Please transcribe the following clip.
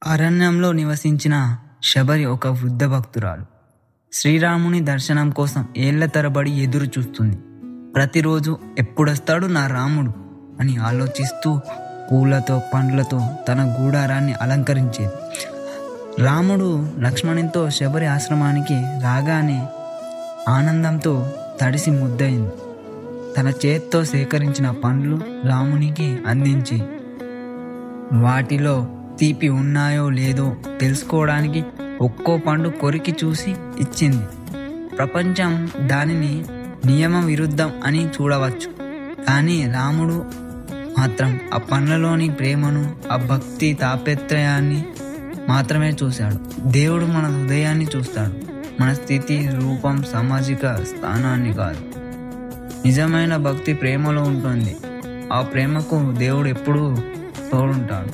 అరణ్యంలో నివసించిన శబరి ఒక వృద్ధ భక్తురాలు. శ్రీరాముని దర్శనం కోసం ఏళ్ల తరబడి ఎదురు చూస్తుంది. ప్రతిరోజు ఎప్పుడొస్తాడు నా రాముడు అని ఆలోచిస్తూ పూలతో పండ్లతో తన గూడారాన్ని అలంకరించేది. రాముడు లక్ష్మణునితో శబరి ఆశ్రమానికి రాగానే ఆనందంతో తడిసి ముద్దయింది. తన చేత్తో సేకరించిన పండ్లు రామునికి అందించి వాటిలో తీపి ఉన్నాయో లేదో తెలుసుకోవడానికి ఒక్కో పండు కొరికి చూసి ఇచ్చింది. ప్రపంచం దానిని నియమ విరుద్ధం అని చూడవచ్చు, కానీ రాముడు మాత్రం ఆ పండ్లలోని ప్రేమను, ఆ భక్తి తాపత్రయాన్ని మాత్రమే చూశాడు. దేవుడు మన హృదయాన్ని చూస్తాడు, మన స్థితి, రూపం, సామాజిక స్థానాన్ని కాదు. నిజమైన భక్తి ప్రేమలో ఉంటుంది. ఆ ప్రేమకు దేవుడు ఎప్పుడూ తోడుంటాడు.